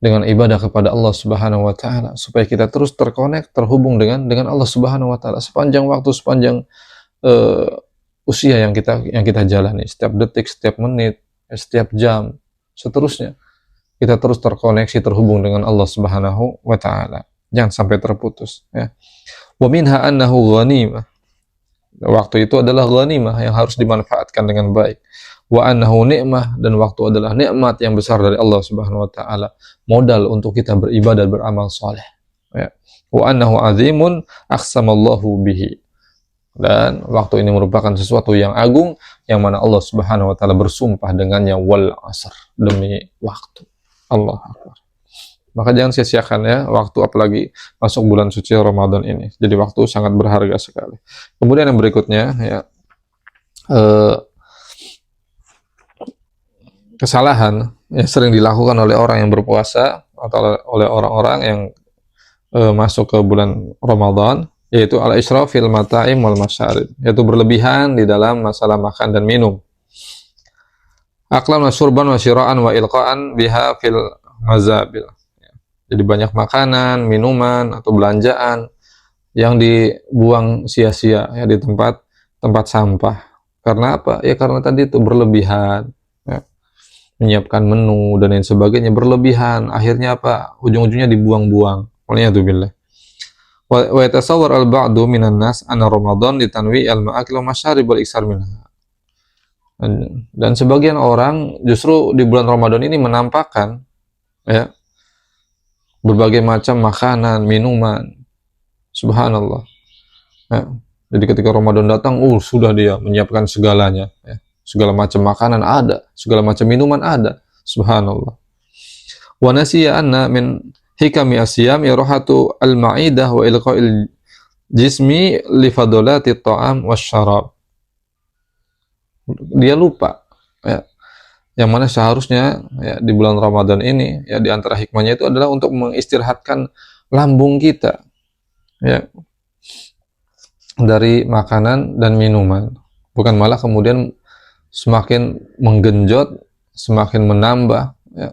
dengan ibadah kepada Allah Subhanahu wa taala, supaya kita terus terhubung dengan Allah Subhanahu wa taala sepanjang waktu, sepanjang usia yang kita jalani, setiap detik, setiap menit, setiap jam, seterusnya. Kita terus terkoneksi, terhubung dengan Allah Subhanahu wa taala. Jangan sampai terputus, ya. Wa minha annahu ghanimah. Waktu itu adalah ghanimah yang harus dimanfaatkan dengan baik. Wa annahu ni'mah, dan waktu adalah nikmat yang besar dari Allah Subhanahu wa taala, modal untuk kita beribadah, beramal saleh, ya. Wa annahu azimun aqsamallahu bihi. Dan waktu ini merupakan sesuatu yang agung yang mana Allah Subhanahu wa taala bersumpah dengannya, wal asr, demi waktu. Allah Akbar. Maka jangan sia-siakan, ya, waktu, apalagi masuk bulan suci Ramadan ini. Jadi waktu sangat berharga sekali. Kemudian yang berikutnya, ya, kesalahan yang sering dilakukan oleh orang yang berpuasa atau oleh orang-orang yang masuk ke bulan Ramadan, yaitu al-israf fil mata'im wal masyarib, yaitu berlebihan di dalam masalah makan dan minum. Aklan wa syurban wa syira'an wa ilqa'an biha fil mazabil. Jadi banyak makanan, minuman, atau belanjaan yang dibuang sia-sia, ya, di tempat sampah. Karena apa? Ya karena tadi itu berlebihan, ya. menyiapkan menu dan lain sebagainya berlebihan, akhirnya apa? Ujung-ujungnya dibuang-buang. Waliyadzubillah. Wa yatasawwar al-ba'du minan nas anna Ramadan litanwi al-ma'akil wa masyarib wal iksar minha. Dan sebagian orang justru di bulan Ramadan ini menampakkan ya berbagai macam makanan, minuman. Subhanallah. Ya. Jadi ketika Ramadan datang, sudah dia menyiapkan segalanya. Ya. Segala macam makanan ada, segala macam minuman ada. Subhanallah. Wa nasiya anna min hikami asyam irahatu al-ma'idah wa ilqa'il jismi li fadolati ta'am wasyarab. Dia lupa ya, yang mana seharusnya ya, di bulan Ramadan ini ya di antara hikmahnya itu adalah untuk mengistirahatkan lambung kita ya dari makanan dan minuman, bukan malah kemudian semakin menggenjot, semakin menambah ya,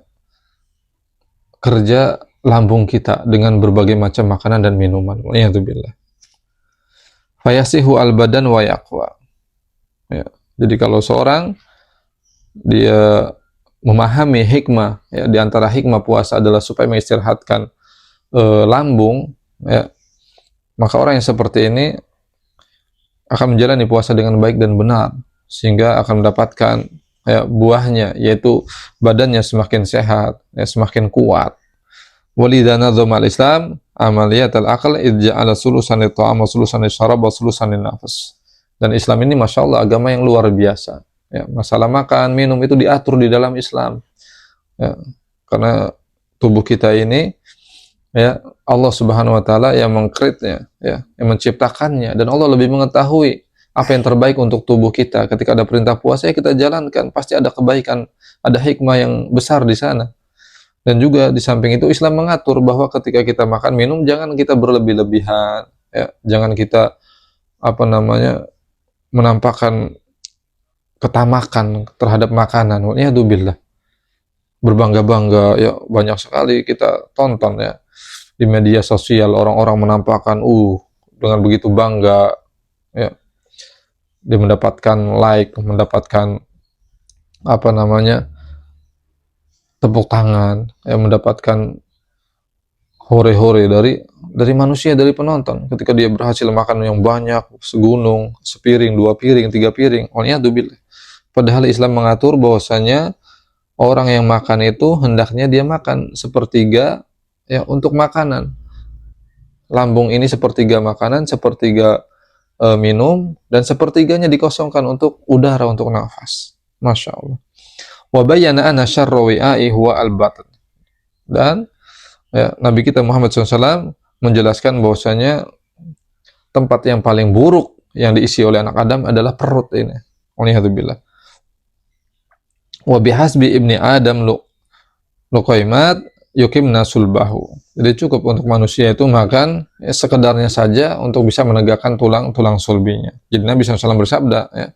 kerja lambung kita dengan berbagai macam makanan dan minuman. Waliyadzubillah. Fayasihu al-badan wa yaqwa. Ya. Jadi kalau seorang dia memahami hikmah, ya, di antara hikmah puasa adalah supaya mengistirahatkan lambung, ya, maka orang yang seperti ini akan menjalani puasa dengan baik dan benar, sehingga akan mendapatkan ya, buahnya, yaitu badannya semakin sehat, ya, semakin kuat. Walidha nadzama al-Islam amaliyat al-aql idh ja'ala sulusan lit-ta'am wa sulusan lis-syarab wa sulusan lin-nafas. Dan Islam ini Masya Allah agama yang luar biasa ya, masalah makan, minum itu diatur di dalam Islam ya, karena tubuh kita ini ya Allah Subhanahu wa taala yang mengkreatnya ya, yang menciptakannya, dan Allah lebih mengetahui apa yang terbaik untuk tubuh kita. Ketika ada perintah puasa ya kita jalankan, pasti ada kebaikan, ada hikmah yang besar di sana. Dan juga di samping itu Islam mengatur bahwa ketika kita makan minum jangan kita berlebih-lebihan ya, jangan kita menampakkan ketamakan terhadap makanan. Waliyadzubillah. Berbangga-bangga ya, banyak sekali kita tonton ya di media sosial orang-orang menampakkan dengan begitu bangga ya, dia mendapatkan like, mendapatkan tepuk tangan, ya, mendapatkan hore-hore dari manusia, dari penonton ketika dia berhasil makan yang banyak, segunung, sepiring, 2 piring, 3 piring. Waliyadzubillah. Padahal Islam mengatur bahwasanya orang yang makan itu hendaknya dia makan sepertiga ya untuk makanan. Lambung ini sepertiga makanan, sepertiga minum, dan sepertiganya dikosongkan untuk udara, untuk nafas. Masya Allah. Wa bayyana anna syarra wi'a'i huwa al-batn. Dan ya, Nabi kita Muhammad SAW menjelaskan bahwasanya tempat yang paling buruk yang diisi oleh anak Adam adalah perut ini. Waliyadzubillah. Wa bihasbi ibni Adam luqaimat yukimna sulbahu. Jadi cukup untuk manusia itu makan ya, sekedarnya saja untuk bisa menegakkan tulang sulbinya. Jadi Nabi SAW bersabda ya,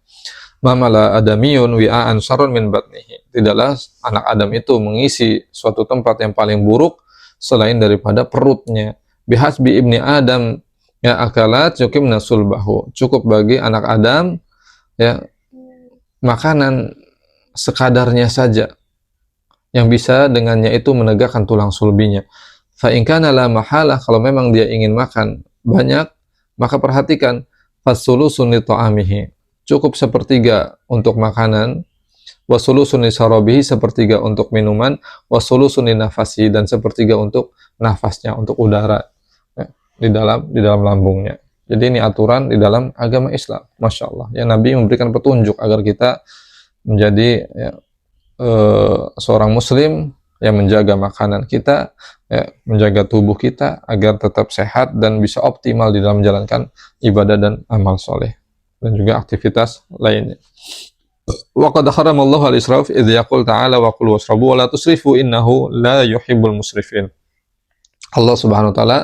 mamala adamiyun wi'aan syarrun min batnihi. Tidaklah anak Adam itu mengisi suatu tempat yang paling buruk selain daripada perutnya. Bihasbi ibni Adam ya akalat yukimna sulbahu. Cukup bagi anak Adam ya makanan sekadarnya saja yang bisa dengannya itu menegakkan tulang sulbinya. Fa in kana la mahalah, kalau memang dia ingin makan banyak, maka perhatikan fasulusun li ta'amihi. Cukup sepertiga untuk makanan, wasulusun li syarabihi, sepertiga untuk minuman, wasulusun li nafasi, dan sepertiga untuk nafasnya, untuk udara ya, di dalam lambungnya. Jadi ini aturan di dalam agama Islam. Masya Allah. Ya, Nabi memberikan petunjuk agar kita menjadi ya, seorang muslim yang menjaga makanan kita, ya, menjaga tubuh kita agar tetap sehat dan bisa optimal di dalam menjalankan ibadah dan amal soleh dan juga aktivitas lainnya. Wa qad haramallahu al-israf idz yaqul ta'ala wa qul washrabu wa la tusrifu innahu la yuhibbul musrifin. Allah Subhanahu wa taala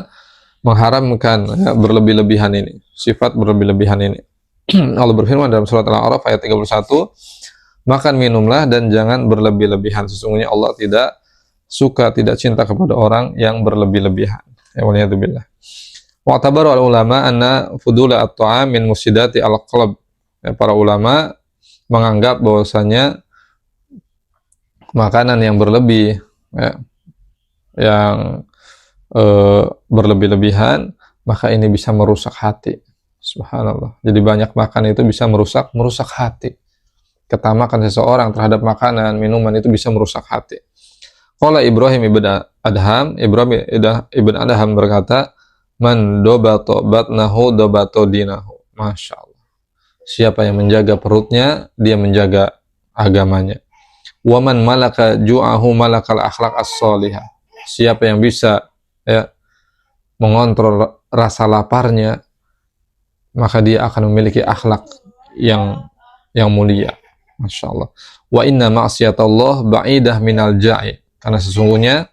mengharamkan ya, berlebih-lebihan ini, sifat berlebih-lebihan ini. Allah berfirman dalam surat Al-A'raf ayat 31, makan minumlah dan jangan berlebih-lebihan. Sesungguhnya Allah tidak suka, tidak cinta kepada orang yang berlebih-lebihan. Ya waliyadzubillah. Wa tabaru al-ulama anna fudula at-ta'am min mufsidati al-qalb. Ya, para ulama menganggap bahwasanya makanan yang berlebih, ya, yang berlebih-lebihan, maka ini bisa merusak hati. Subhanallah. Jadi banyak makan itu bisa merusak hati. Ketamakan seseorang terhadap makanan, minuman itu bisa merusak hati. Qala Ibrahim ibn Adham berkata, "Man dobato batnahu dobato dinahu." Masya Allah. Siapa yang menjaga perutnya, dia menjaga agamanya. Waman malaka ju'ahu malakal akhlak as-salihah. Siapa yang bisa, ya, mengontrol rasa laparnya, maka dia akan memiliki akhlak yang mulia. Masya Allah. Wa inna ma'siyatallah ba'idah minal ja'i. Karena sesungguhnya,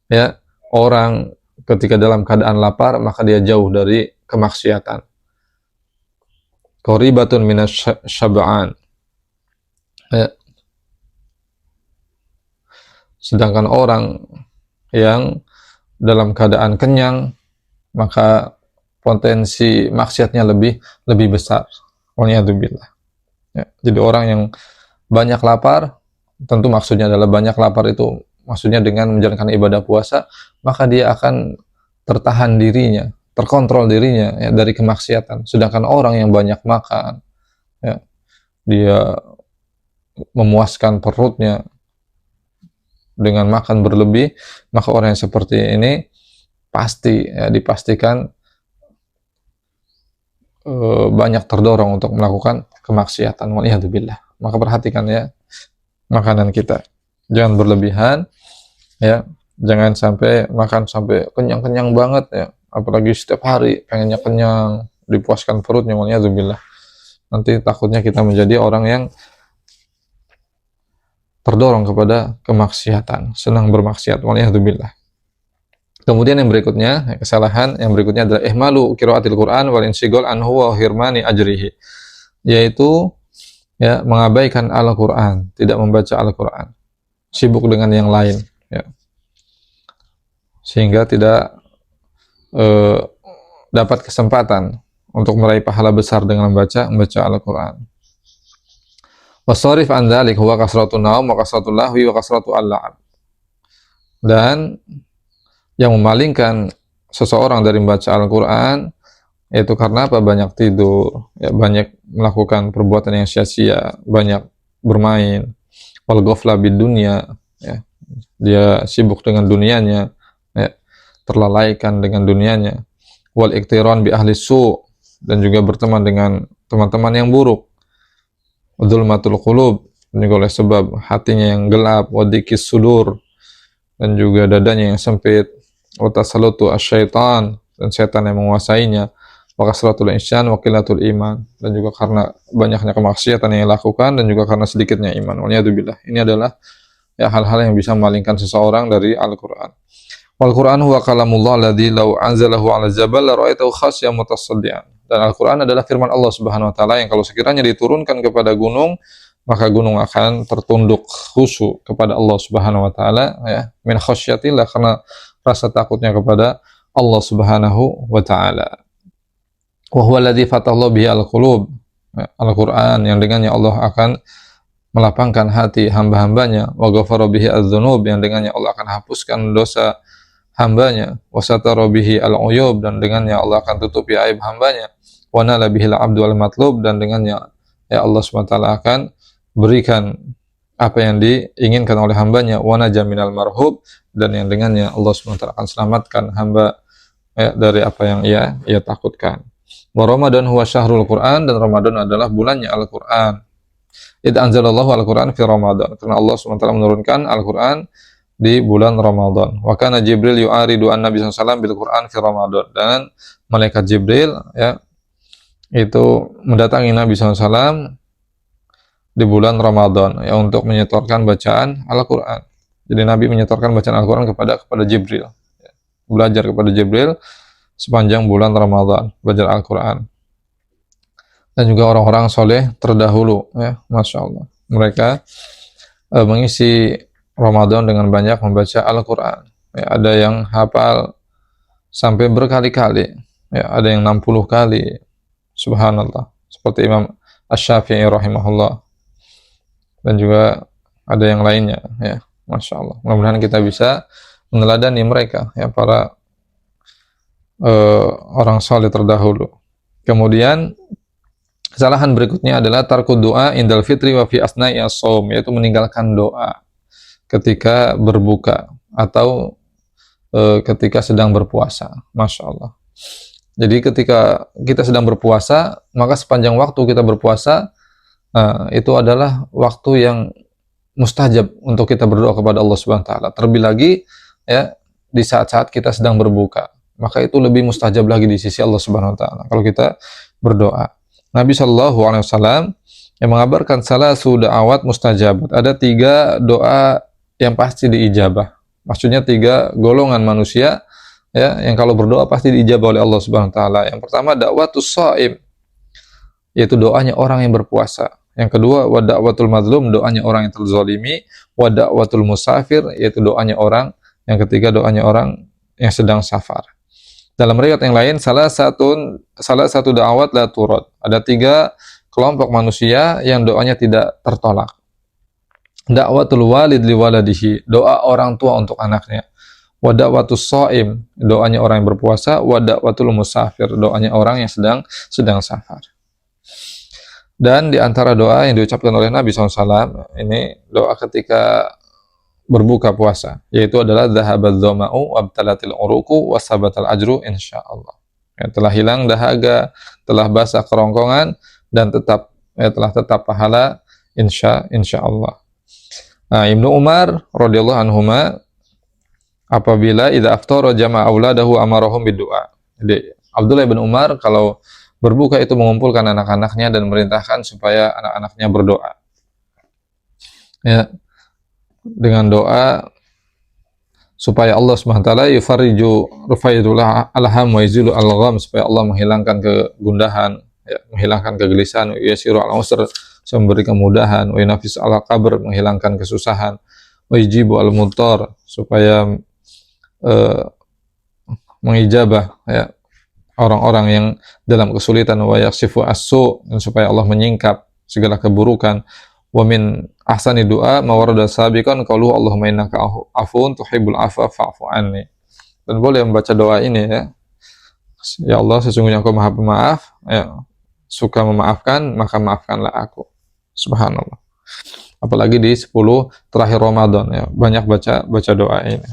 ya, orang ketika dalam keadaan lapar, maka dia jauh dari kemaksiatan. Qaribatun minasyab'an. Ya. Sedangkan orang yang dalam keadaan kenyang, maka potensi maksiatnya lebih besar. Waliyadzubillah. Ya, jadi orang yang banyak lapar, tentu maksudnya adalah banyak lapar itu maksudnya dengan menjalankan ibadah puasa, maka dia akan tertahan dirinya, terkontrol dirinya, ya, dari kemaksiatan. Sedangkan orang yang banyak makan, ya, dia memuaskan perutnya dengan makan berlebih, maka orang yang seperti ini pasti, ya, dipastikan banyak terdorong untuk melakukan kemaksiatan. Waliyadzubillah. Maka perhatikan, ya, makanan kita, jangan berlebihan, ya, jangan sampai makan sampai kenyang-kenyang banget, ya, apalagi setiap hari pengennya kenyang, dipuaskan perutnya. Waliyadzubillah. Nanti takutnya kita menjadi orang yang terdorong kepada kemaksiatan, senang bermaksiat. Waliyadzubillah. Kemudian yang berikutnya, kesalahan yang berikutnya adalah ihmalu qiraatil Quran wal insigol anhu wa hirmani ajrihi, yaitu, ya, mengabaikan Al-Quran, tidak membaca Al-Quran, sibuk dengan yang lain, ya, sehingga tidak dapat kesempatan untuk meraih pahala besar dengan membaca Al-Quran. Wasarif an dzalik huwa kasratun naum wa kasratul lahwi wa kasratul al-la'ab. Dan yang memalingkan seseorang dari membaca Al-Quran yaitu karena apa? Banyak tidur, ya, banyak melakukan perbuatan yang sia-sia, banyak bermain, wal ghafla bid dunya, ya, dia sibuk dengan dunianya, ya, terlalaikan dengan dunianya, wal iktiran bi ahli su, dan juga berteman dengan teman-teman yang buruk, dzulmatul qulub, juga oleh sebab hatinya yang gelap, wadikis sudur, dan juga dadanya yang sempit, wa tasallutu asyaitan, dan setan yang menguasainya, wa kasratul isyan wa qillatul iman, dan juga karena banyaknya kemaksiatan yang dilakukan dan juga karena sedikitnya iman. Waliyadzubillah. Ini adalah, ya, hal-hal yang bisa memalingkan seseorang dari Al-Quran. Wal Quran huwa kalamullah alladzi law anzalahu 'ala jabal la ra'aitahu khasyan mutasaddian. Dan Al-Quran adalah firman Allah Subhanahu wa taala yang kalau sekiranya diturunkan kepada gunung, maka gunung akan tertunduk khusyuk kepada Allah Subhanahu wa taala, ya, min khasyatillah, karena rasa takutnya kepada Allah Subhanahu wa taala. Wa huwa alladzi fatahallahu bihi al-qulub. Al-Quran yang dengannya Allah akan melapangkan hati hamba-hambanya, wa ghafara bihi adz-dzunub, yang dengannya Allah akan hapuskan dosa hambanya, wa satara bihi al-uyub, dan dengannya Allah akan tutupi aib hambanya, wa nala bihi al-'abdu al-matlub, dan dengannya, ya, Allah SWT akan berikan apa yang diinginkan oleh hambanya, wa naja minal marhub, dan yang dengannya Allah SWT akan selamatkan hamba, ya, dari apa yang ia takutkan. Wa Ramadan huwa syahrul Quran, dan Ramadan adalah bulannya Al-Quran. Id anzalallahu Al-Quran fi Ramadan, karena Allah SWT menurunkan Al-Quran di bulan Ramadan. Wa kana Jibril yu'aridu an Nabi SAW bil Quran fi Ramadan, dan malaikat Jibril, ya, itu mendatangi Nabi SAW di bulan Ramadan, ya, untuk menyetorkan bacaan Al-Quran. Jadi Nabi menyetorkan bacaan Al-Quran kepada Jibril, ya, belajar kepada Jibril sepanjang bulan Ramadan, belajar Al-Quran. Dan juga orang-orang soleh terdahulu, ya, Masya Allah, mereka mengisi Ramadan dengan banyak membaca Al-Quran, ya, ada yang hafal sampai berkali-kali, ya, ada yang 60 kali, subhanallah, seperti Imam Asy-Syafi'i rahimahullah. Dan juga ada yang lainnya ya. Masya Allah, mudah-mudahan kita bisa meneladani mereka ya, para orang saleh terdahulu. Kemudian kesalahan berikutnya adalah tarku doa indal fitri wa fi asna'i as-shaum, yaitu meninggalkan doa ketika berbuka atau ketika sedang berpuasa. Masya Allah. Jadi ketika kita sedang berpuasa, maka sepanjang waktu kita berpuasa, itu adalah waktu yang mustajab untuk kita berdoa kepada Allah Subhanahu wa taala. Terlebih lagi ya di saat-saat kita sedang berbuka, maka itu lebih mustajab lagi di sisi Allah Subhanahu wa taala kalau kita berdoa. Nabi Shallallahu alaihi wasallam yang mengabarkan salah da'awat mustajabat. Ada 3 doa yang pasti diijabah. Maksudnya 3 golongan manusia ya yang kalau berdoa pasti diijabah oleh Allah Subhanahu wa taala. Yang pertama da'watus shaim, yaitu doanya orang yang berpuasa. Yang kedua wa da'watul mazlum, doanya orang yang terzalimi. Wa da'watul musafir, yaitu doanya orang. Yang ketiga doanya orang yang sedang safar. Dalam riwayat yang lain salah satu da'awat la turad. Ada 3 kelompok manusia yang doanya tidak tertolak. Da'watul walid li waladihi, doa orang tua untuk anaknya. Wa da'watus shaim, doanya orang yang berpuasa. Wa da'watul musafir, doanya orang yang sedang safar. Dan di antara doa yang diucapkan oleh Nabi SAW, ini doa ketika berbuka puasa, yaitu adalah dhahabadz dhama'u wabtalatil uruqu wasabatal ajru insyaallah. Ya, telah hilang dahaga, telah basah kerongkongan, dan telah tetap pahala insyaallah. Nah, Ibnu Umar radhiyallahu anhuma apabila idza aftara jama'a auladahu amarahum bidu'a. Jadi Abdullah bin Umar kalau berbuka itu mengumpulkan anak-anaknya dan memerintahkan supaya anak-anaknya berdoa. Ya, dengan doa supaya Allah SWT yufarriju rufaidul alham wa yuzilu al-gham, supaya Allah menghilangkan kegundahan, ya, menghilangkan kegelisahan, yasiru al-usr, memberi kemudahan, wa yunafis al-qabr, menghilangkan kesusahan, wa yujibu al-mudtar, supaya mengijabah ya orang-orang yang dalam kesulitan, wa yaksifu as-su, supaya Allah menyingkap segala keburukan. Wa min ahsani du'a mawarada sabiqan qaulu Allahumma innaka afuun tuhibbul afwa fa'fu anni. Dan boleh membaca doa ini ya. Ya Allah, sesungguhnya Engkau Maha Pemaaf, ya, suka memaafkan, maka maafkanlah aku. Subhanallah. Apalagi di 10 terakhir Ramadan ya, banyak baca doa ini.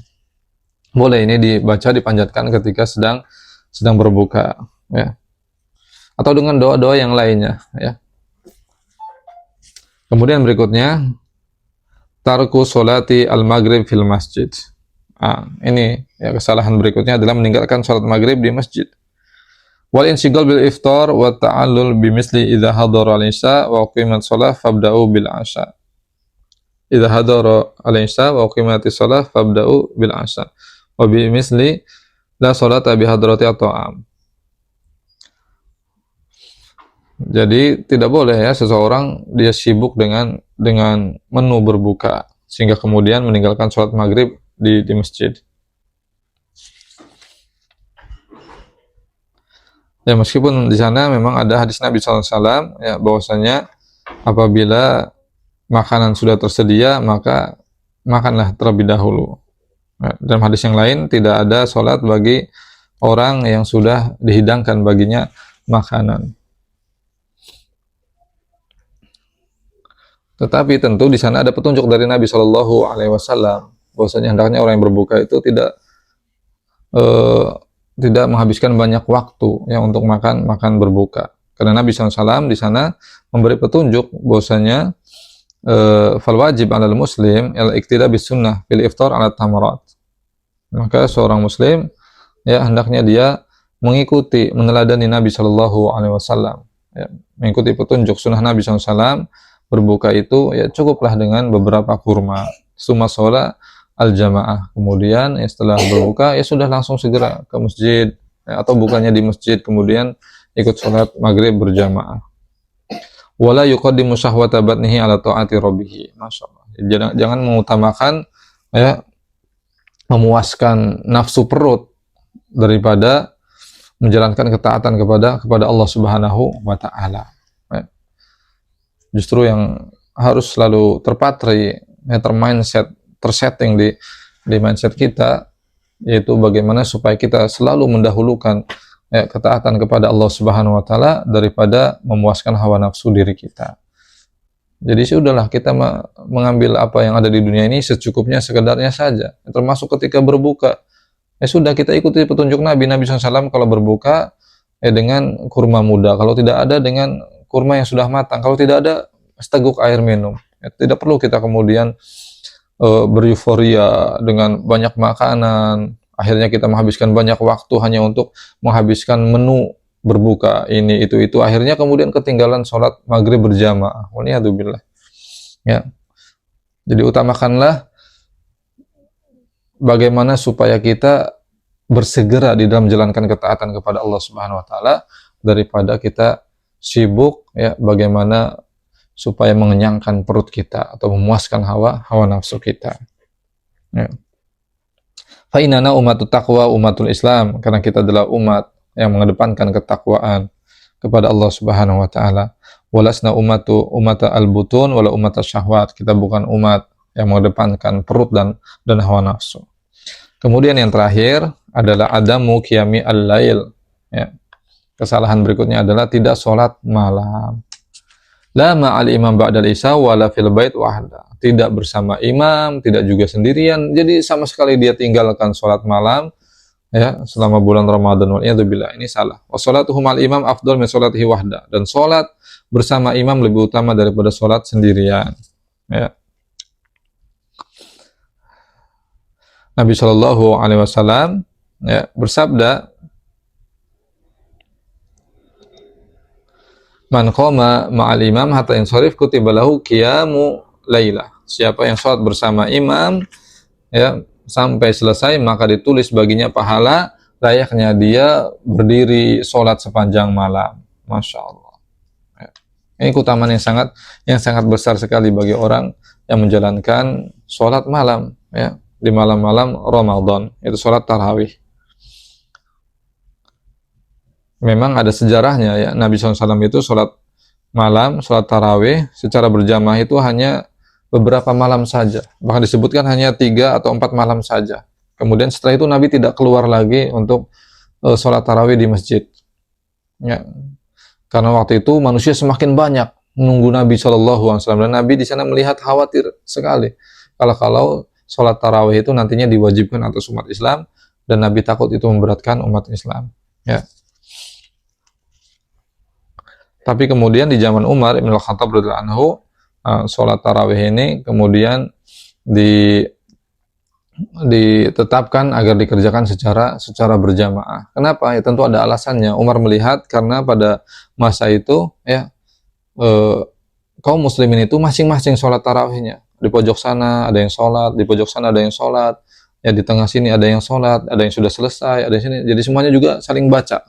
Boleh ini dibaca, dipanjatkan ketika sedang berbuka ya. Atau dengan doa-doa yang lainnya ya. Kemudian berikutnya tarku sholati al-maghrib fil masjid. Ini ya, kesalahan berikutnya adalah meninggalkan sholat maghrib di masjid. Wal insigal bil iftar wa ta'allul bimisli idza hadara al-isya wa uqimat shalah fabda'u bil asya. Idza hadara al-isya wa uqimatis shalah fabda'u bil asya. Wa bimisli la sholata bi hadrati at-ta'am. Jadi tidak boleh ya seseorang dia sibuk dengan menu berbuka sehingga kemudian meninggalkan sholat maghrib di masjid. Ya, meskipun di sana memang ada hadis Nabi SAW ya, bahwasanya apabila makanan sudah tersedia maka makanlah terlebih dahulu. Ya, dalam hadis yang lain tidak ada sholat bagi orang yang sudah dihidangkan baginya makanan. Tetapi tentu di sana ada petunjuk dari Nabi Shallallahu Alaihi Wasallam bahwasanya hendaknya orang yang berbuka itu tidak menghabiskan banyak waktu ya untuk makan berbuka. Karena Nabi SAW di sana memberi petunjuk bahwasanya fal wajib 'alal muslim al-iqtida bis sunnah fil iftar 'ala tamarat. Maka seorang muslim ya hendaknya dia mengikuti, meneladani Nabi Shallallahu Alaihi Wasallam, ya, mengikuti petunjuk sunnah Nabi SAW. Berbuka itu ya cukuplah dengan beberapa kurma, summa sholat al-jamaah. Kemudian ya, setelah berbuka ya sudah langsung segera ke masjid ya, atau bukanya di masjid kemudian ikut sholat maghrib berjamaah. Wala yuqaddimu syahwata batnihi ala ta'ati rabbih. Masyaallah. Jangan mengutamakan ya memuaskan nafsu perut daripada menjalankan ketaatan kepada Allah Subhanahu wa taala. Justru yang harus selalu terpatri tersetting di mindset kita, yaitu bagaimana supaya kita selalu mendahulukan ketaatan kepada Allah Subhanahu wa taala daripada memuaskan hawa nafsu diri kita. Jadi sudahlah kita mengambil apa yang ada di dunia ini secukupnya, sekedarnya saja. Termasuk ketika berbuka, sudah kita ikuti petunjuk Nabi SAW kalau berbuka dengan kurma muda, kalau tidak ada dengan kurma yang sudah matang, kalau tidak ada seteguk air minum. Tidak perlu kita kemudian bereuforia dengan banyak makanan, akhirnya kita menghabiskan banyak waktu hanya untuk menghabiskan menu berbuka ini itu, akhirnya kemudian ketinggalan sholat maghrib berjamaah. Waliyadzubillah. Ya, jadi utamakanlah bagaimana supaya kita bersegera di dalam menjalankan ketaatan kepada Allah Subhanahu wa taala daripada kita sibuk bagaimana supaya mengenyangkan perut kita atau memuaskan hawa nafsu kita. Ya. Fa inana umatut taqwa umatul Islam, karena kita adalah umat yang mengedepankan ketakwaan kepada Allah Subhanahu wa taala. Walasna umata al-butun wala umata syahwat. Kita bukan umat yang mengedepankan perut dan hawa nafsu. Kemudian yang terakhir adalah adamu qiyami al-lail. Ya. Kesalahan berikutnya adalah tidak sholat malam. La ma'al imam ba'dal isya wala fil bait wahda. Tidak bersama imam, tidak juga sendirian. Jadi sama sekali dia tinggalkan sholat malam selama bulan Ramadan. Waliyadzubillah, ini salah. Wa sholatuhum al imam afdal min sholatihi wahda. Dan sholat bersama imam lebih utama daripada sholat sendirian. Ya. Nabi Shallallahu Alaihi Wasallam bersabda, man qama ma'al imam hatta yansharif kutiba lahu qiyamu lailah. Siapa yang sholat bersama imam sampai selesai, maka ditulis baginya pahala layaknya dia berdiri sholat sepanjang malam. Masya Allah. Ini keutamaan yang sangat besar sekali bagi orang yang menjalankan sholat malam di malam-malam Ramadan, itu sholat tarawih. Memang ada sejarahnya Nabi SAW itu sholat malam, sholat tarawih secara berjamaah itu hanya beberapa malam saja, bahkan disebutkan hanya 3 atau 4 malam saja. Kemudian setelah itu Nabi tidak keluar lagi untuk sholat tarawih di masjid, karena waktu itu manusia semakin banyak menunggu Nabi SAW, dan Nabi di sana melihat khawatir sekali kalau sholat tarawih itu nantinya diwajibkan atas umat Islam, dan Nabi takut itu memberatkan umat Islam. Tapi kemudian di zaman Umar Ibn Al-Khattab radhiyallahu anhu, sholat tarawih ini kemudian ditetapkan agar dikerjakan secara berjamaah. Kenapa? Tentu ada alasannya. Umar melihat karena pada masa itu kaum muslimin itu masing-masing sholat tarawihnya. Di pojok sana ada yang sholat, di pojok sana ada yang sholat, di tengah sini ada yang sholat, ada yang sudah selesai, ada yang sini. Jadi semuanya juga saling baca.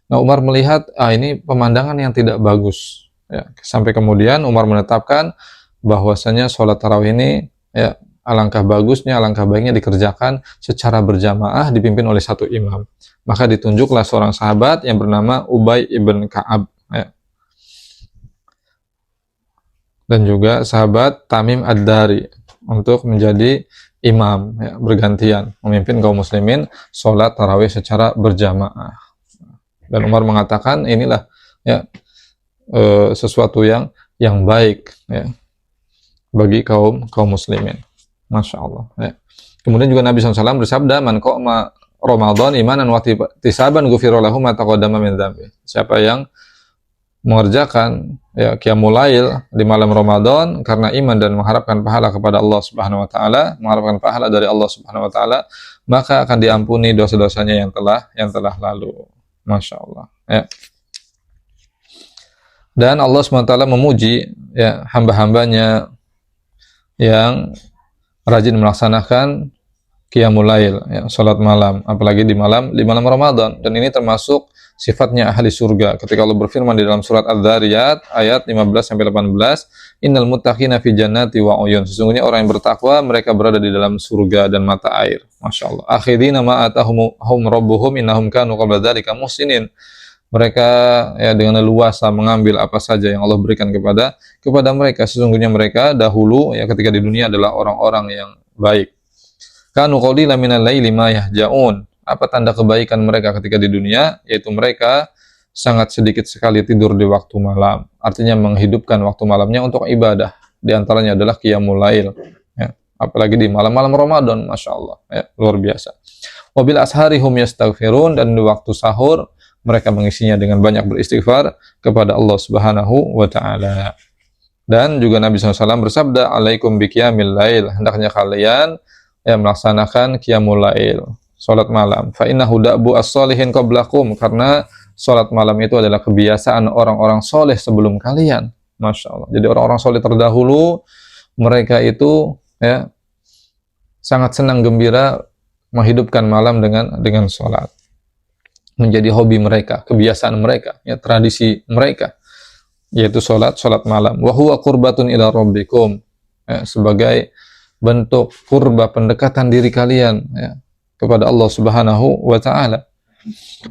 Nah, Umar melihat ini pemandangan yang tidak bagus. Sampai kemudian Umar menetapkan bahwasanya sholat tarawih ini alangkah bagusnya, alangkah baiknya dikerjakan secara berjamaah dipimpin oleh satu imam. Maka ditunjuklah seorang sahabat yang bernama Ubay ibn Ka'ab dan juga sahabat Tamim ad-Dari untuk menjadi imam bergantian memimpin kaum muslimin sholat tarawih secara berjamaah. Dan Umar mengatakan inilah sesuatu yang baik bagi kaum muslimin. Masya Allah. Kemudian juga Nabi SAW bersabda, man qama Ramadan imanan wa ihtisaban ghufira lahu ma taqaddama min dzambi. Siapa yang mengerjakan qiyamul lail di malam Ramadan karena iman dan mengharapkan pahala kepada Allah Subhanahu wa taala, mengharapkan pahala dari Allah Subhanahu wa taala, maka akan diampuni dosa-dosanya yang telah lalu. Masya Allah. Dan Allah SWT memuji hamba-hambanya yang rajin melaksanakan qiyamul lail, salat malam, apalagi di malam Ramadan. Dan ini termasuk sifatnya ahli surga. Ketika Allah berfirman di dalam surat Adz-Dzariyat ayat 15-18, innal muttaqina fi jannati wa uyun. Sesungguhnya orang yang bertakwa mereka berada di dalam surga dan mata air. Masya Allah. Akhidina ma atahum rabbuhum innahum kanu qabla dzalika muhsinin. Mereka ya dengan leluasa mengambil apa saja yang Allah berikan kepada mereka. Sesungguhnya mereka dahulu ya ketika di dunia adalah orang-orang yang baik. Kanu qalilan minal laili ma yahjaun. Apa tanda kebaikan mereka ketika di dunia? Yaitu mereka sangat sedikit sekali tidur di waktu malam. Artinya menghidupkan waktu malamnya untuk ibadah. Di antaranya adalah qiyamul lail. Ya. Apalagi di malam-malam Ramadan, Masya Allah. Ya, luar biasa. Wabil ashari hum yastaghfirun, dan di waktu sahur mereka mengisinya dengan banyak beristighfar kepada Allah Subhanahu wa Ta'ala. Dan juga Nabi SAW bersabda, alaikum biqiyamil lail, hendaknya kalian melaksanakan qiyamul lail, salat malam. Fa innahu da'bu as-solihin qablakum, karena salat malam itu adalah kebiasaan orang-orang soleh sebelum kalian. Masya Allah. Jadi orang-orang soleh terdahulu, mereka itu ya sangat senang gembira menghidupkan malam dengan salat. Menjadi hobi mereka, kebiasaan mereka, ya tradisi mereka, yaitu salat malam. Wa huwa qurbatun ila rabbikum, ya, sebagai bentuk kurba, pendekatan diri kalian ya, kepada Allah Subhanahu wa Ta'ala.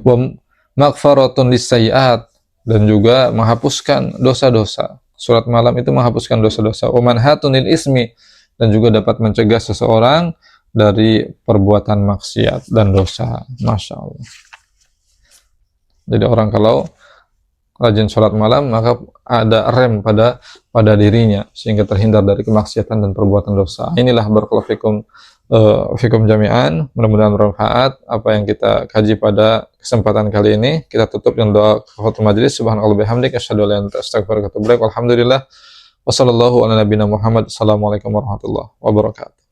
Wa maghfaratun lis-sayyi'at, dan juga menghapuskan dosa-dosa. Salat malam itu menghapuskan dosa-dosa. Wa manhatun lil ismi, dan juga dapat mencegah seseorang dari perbuatan maksiat dan dosa. Masya Allah. Jadi orang kalau rajin sholat malam, maka ada rem pada dirinya sehingga terhindar dari kemaksiatan dan perbuatan dosa. Inilah barakallahu fikum jami'an. Mudah-mudahan bermanfaat apa yang kita kaji pada kesempatan kali ini. Kita tutup dengan doa kafaratul majelis. Subhanallah bihamdik, asyhadu an la ilaha illa anta, astaghfiruka wa atubu ilaik. Alhamdulillah. Wassallallahu ala nabiyina Muhammad. Assalamualaikum warahmatullahi wabarakatuh.